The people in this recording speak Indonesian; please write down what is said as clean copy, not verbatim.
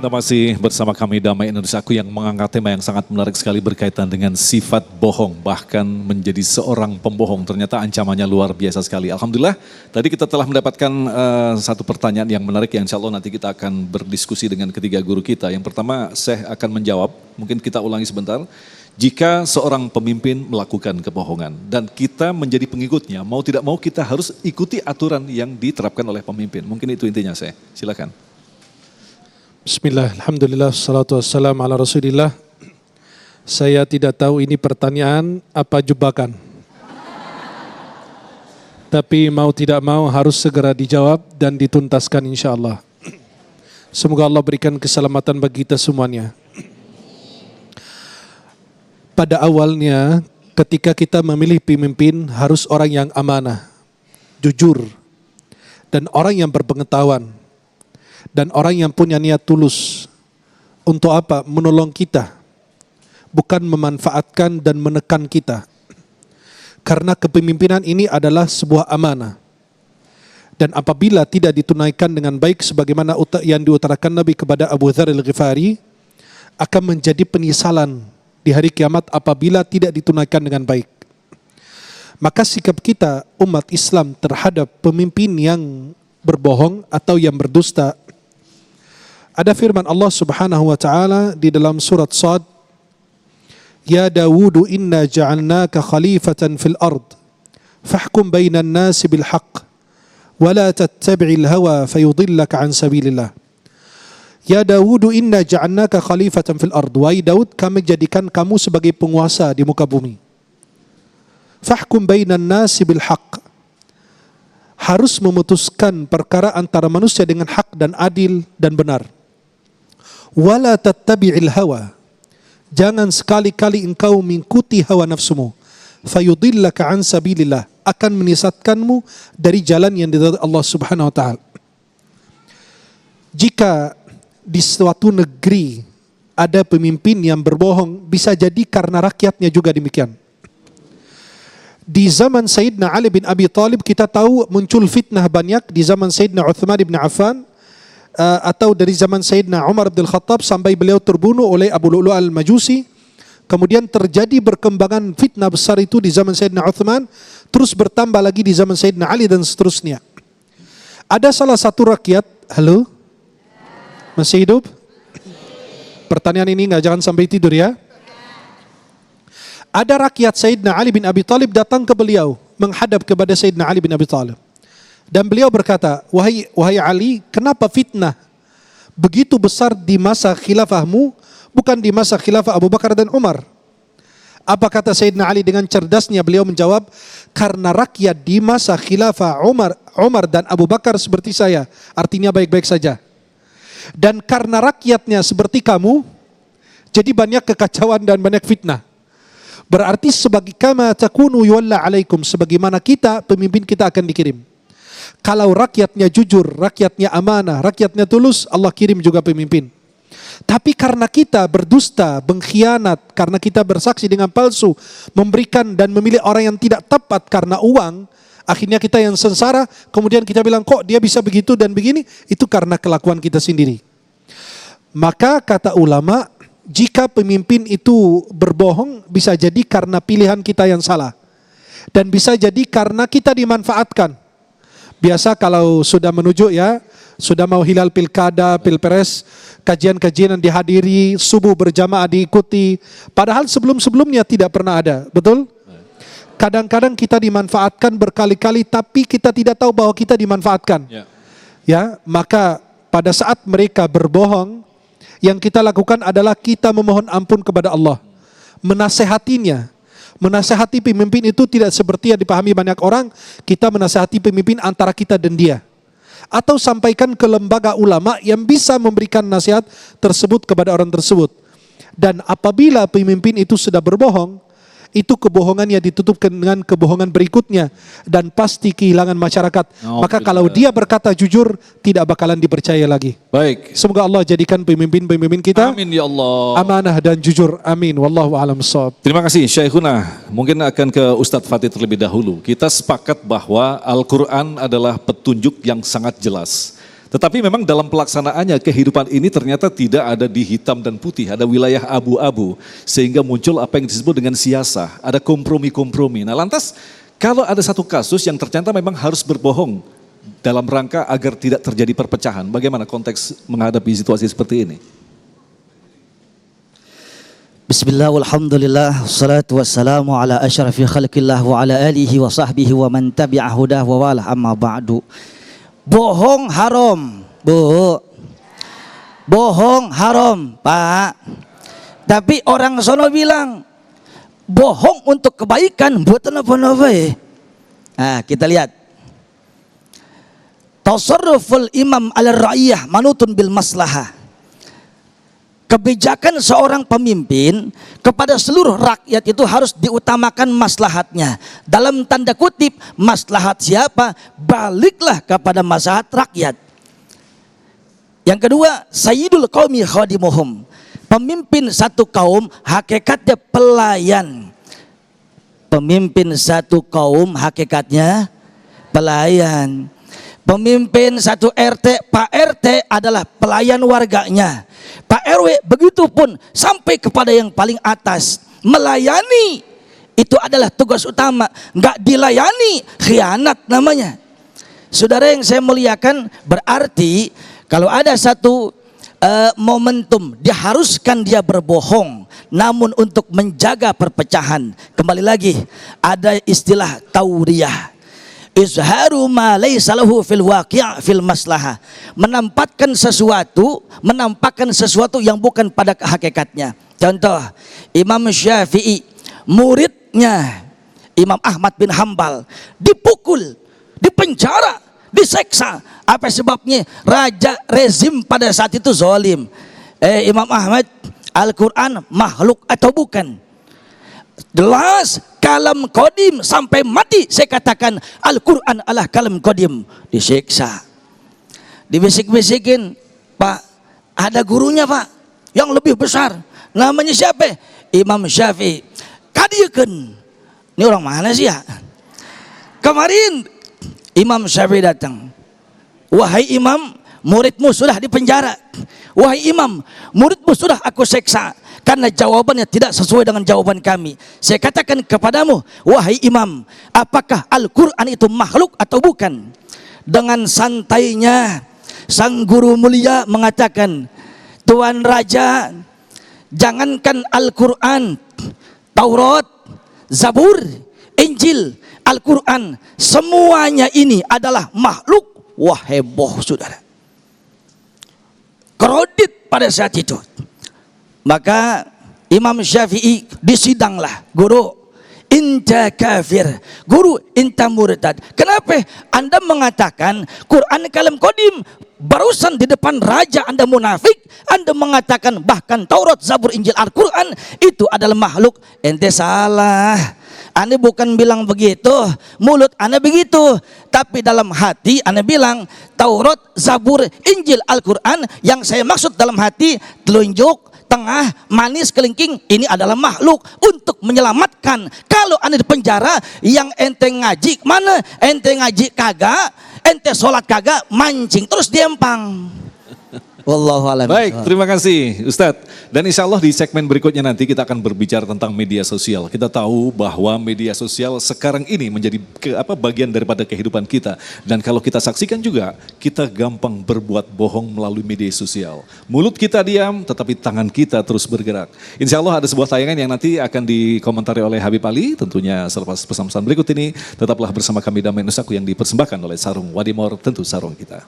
Anda masih bersama kami Damai Indonesiaku yang mengangkat tema yang sangat menarik sekali berkaitan dengan sifat bohong. Bahkan menjadi seorang pembohong ternyata ancamannya luar biasa sekali. Alhamdulillah tadi kita telah mendapatkan satu pertanyaan yang menarik yang insya Allah nanti kita akan berdiskusi dengan ketiga guru kita. Yang pertama Syekh akan menjawab, mungkin kita ulangi sebentar. Jika seorang pemimpin melakukan kebohongan dan kita menjadi pengikutnya, mau tidak mau kita harus ikuti aturan yang diterapkan oleh pemimpin. Mungkin itu intinya Syekh, silakan. Bismillah, alhamdulillah, salatu wassalamu ala rasulillah. Saya tidak tahu ini pertanyaan apa jebakan. Tapi mau tidak mau harus segera dijawab dan dituntaskan insyaAllah. Semoga Allah berikan keselamatan bagi kita semuanya. Pada awalnya ketika kita memilih pemimpin harus orang yang amanah, jujur, dan orang yang berpengetahuan. Dan orang yang punya niat tulus. Untuk apa? Menolong kita. Bukan memanfaatkan dan menekan kita. Karena kepemimpinan ini adalah sebuah amanah. Dan apabila tidak ditunaikan dengan baik sebagaimana yang diutarakan Nabi kepada Abu Dzar Al-Ghifari, akan menjadi penyesalan di hari kiamat apabila tidak ditunaikan dengan baik. Maka sikap kita umat Islam terhadap pemimpin yang berbohong atau yang berdusta, ada firman Allah Subhanahu wa taala di dalam surat Shad, Ya Dawud inna ja'alnaka khalifatan fil ard fahkum bainan nasi bil haqq wa la tattabi'il hawa fayudillaka an sabilillah. Ya Dawud inna ja'alnaka khalifatan fil ard. Wahai Daud, kami jadikan kamu sebagai penguasa di muka bumi. Fahkum bainan nasi bil haqq. Harus memutuskan perkara antara manusia dengan hak dan adil dan benar. Wala tattabi'il hawa. Jangan sekali-kali engkau mengikuti hawa nafsumu. Fayudillaka an sabilillah. Akan menyesatkanmu dari jalan yang diridhai Allah Subhanahu wa taala. Jika di suatu negeri ada pemimpin yang berbohong, bisa jadi karena rakyatnya juga demikian. Di zaman Sayyidina Ali bin Abi Thalib kita tahu muncul fitnah banyak. Di zaman Sayyidina Uthman bin Affan, atau dari zaman Sayyidina Umar bin Khattab sampai beliau terbunuh oleh Abu Lu'lu' al-Majusi. Kemudian terjadi berkembangan fitnah besar itu di zaman Sayyidina Uthman, terus bertambah lagi di zaman Sayyidina Ali dan seterusnya. Ada salah satu rakyat, halo? Masih hidup? Pertanyaan ini jangan sampai tidur ya. Ada rakyat Sayyidina Ali bin Abi Thalib datang ke beliau, menghadap kepada Sayyidina Ali bin Abi Thalib. Dan beliau berkata, wahai Ali, kenapa fitnah begitu besar di masa khilafahmu, bukan di masa khilafah Abu Bakar dan Umar? Apa kata Sayyidina Ali dengan cerdasnya? Beliau menjawab, karena rakyat di masa khilafah Umar dan Abu Bakar seperti saya, artinya baik-baik saja. Dan karena rakyatnya seperti kamu, jadi banyak kekacauan dan banyak fitnah. Berarti sebagai kama takunu yuwalla alaikum, sebagaimana kita, pemimpin kita akan dikirim. Kalau rakyatnya jujur, rakyatnya amanah, rakyatnya tulus, Allah kirim juga pemimpin. Tapi karena kita berdusta, mengkhianat, karena kita bersaksi dengan palsu, memberikan dan memilih orang yang tidak tepat karena uang, akhirnya kita yang sengsara, kemudian kita bilang kok dia bisa begitu dan begini, itu karena kelakuan kita sendiri. Maka kata ulama, jika pemimpin itu berbohong, bisa jadi karena pilihan kita yang salah. Dan bisa jadi karena kita dimanfaatkan. Biasa kalau sudah menuju ya, sudah mau hilal pilkada, pilpres, kajian-kajian yang dihadiri, subuh berjamaah diikuti. Padahal sebelum-sebelumnya tidak pernah ada, betul? Kadang-kadang kita dimanfaatkan berkali-kali, tapi kita tidak tahu bahwa kita dimanfaatkan. Ya, maka pada saat mereka berbohong, yang kita lakukan adalah kita memohon ampun kepada Allah, menasehatinya. Menasehati pemimpin itu tidak seperti yang dipahami banyak orang, kita menasehati pemimpin antara kita dan dia. Atau sampaikan ke lembaga ulama yang bisa memberikan nasihat tersebut kepada orang tersebut. Dan apabila pemimpin itu sudah berbohong, itu kebohongannya ditutupkan dengan kebohongan berikutnya dan pasti kehilangan masyarakat. Maka kalau dia berkata jujur, tidak bakalan dipercaya lagi. Baik. Semoga Allah jadikan pemimpin-pemimpin kita Amin ya Allah. amanah dan jujur. Amin. Wallahu a'lam bishawab. Terima kasih Syekhuna. Mungkin akan ke Ustadz Fatih terlebih dahulu. Kita sepakat bahwa Al-Quran adalah petunjuk yang sangat jelas. Tetapi memang dalam pelaksanaannya kehidupan ini ternyata tidak ada di hitam dan putih, ada wilayah abu-abu. Sehingga muncul apa yang disebut dengan siasah, ada kompromi-kompromi. Nah lantas kalau ada satu kasus yang ternyata memang harus berbohong dalam rangka agar tidak terjadi perpecahan, bagaimana konteks menghadapi situasi seperti ini? Bismillah, walhamdulillah, salatu wassalamu ala asyrafi khalqillah wa ala alihi wa sahbihi wa man tabi'a hudah wa wala amma ba'du. Bohong haram, Bu. Bohong haram, Pak. Tapi orang sono bilang bohong untuk kebaikan, buat apa-apa ya. Nah, kita lihat. Tasarruful imam ala ra'iyah manutun bil maslahah. Kebijakan seorang pemimpin kepada seluruh rakyat itu harus diutamakan maslahatnya. Dalam tanda kutip, maslahat siapa? Baliklah kepada maslahat rakyat. Yang kedua, sayyidul qaumi khadimuhum. Pemimpin satu kaum hakikatnya pelayan. Pemimpin satu kaum hakikatnya pelayan. Pemimpin satu RT, Pak RT adalah pelayan warganya. Pak RW begitu pun sampai kepada yang paling atas. Melayani itu adalah tugas utama. Enggak dilayani, khianat namanya. Saudara yang saya muliakan, berarti kalau ada satu momentum diharuskan dia berbohong, namun untuk menjaga perpecahan. Kembali lagi, ada istilah tauriyah. Izharu ma laysa lahu fil waqi' fil maslahah. Menampakkan sesuatu yang bukan pada hakikatnya. Contoh, Imam Syafi'i, muridnya Imam Ahmad bin Hambal, dipukul, dipenjara, diseksa. Apa sebabnya? Raja rezim pada saat itu zalim. Imam Ahmad, Al-Quran makhluk atau bukan? Jelas kalam qadim, sampai mati saya katakan Al-Quran adalah kalam qadim. Disiksa, dibisik-bisikin, Pak ada gurunya Pak yang lebih besar, namanya siapa? Imam Syafi'i. Kadieukeun, ini orang mana sih ya? Kemarin Imam Syafi'i datang, wahai imam, muridmu sudah dipenjara. Wahai imam, muridmu sudah aku seksa karena jawabannya tidak sesuai dengan jawaban kami. Saya katakan kepadamu, wahai imam, apakah Al-Quran itu makhluk atau bukan? Dengan santainya sang guru mulia mengatakan, Tuan Raja, jangankan Al-Quran, Taurat, Zabur, Injil, Al-Quran, semuanya ini adalah makhluk. Wah, heboh saudara, kredit pada saat itu. Maka Imam Syafi'i disidanglah, guru inta kafir, guru inta murtad. Kenapa Anda mengatakan Quran kalam qadim, barusan di depan raja Anda munafik, Anda mengatakan bahkan Taurat, Zabur, Injil, Al-Quran itu adalah makhluk. Ente salah. Anda bukan bilang begitu, mulut Anda begitu, tapi dalam hati Anda bilang Taurat, Zabur, Injil, Al-Quran, yang saya maksud dalam hati telunjuk, tengah, manis, kelingking, ini adalah makhluk untuk menyelamatkan. Kalau Anda di penjara, yang ente ngaji mana? Ente ngaji kagak, ente sholat kagak, mancing terus diempang. Wallahu a'lam. Baik, terima kasih Ustadz. Dan insya Allah di segmen berikutnya nanti kita akan berbicara tentang media sosial. Kita tahu bahwa media sosial sekarang ini menjadi bagian daripada kehidupan kita. Dan kalau kita saksikan juga, kita gampang berbuat bohong melalui media sosial. Mulut kita diam, tetapi tangan kita terus bergerak. Insya Allah ada sebuah tayangan yang nanti akan dikomentari oleh Habib Ali. Tentunya selepas pesan-pesan berikut ini, tetaplah bersama kami Damai Nusaku yang dipersembahkan oleh Sarung Wadimor, tentu sarung kita.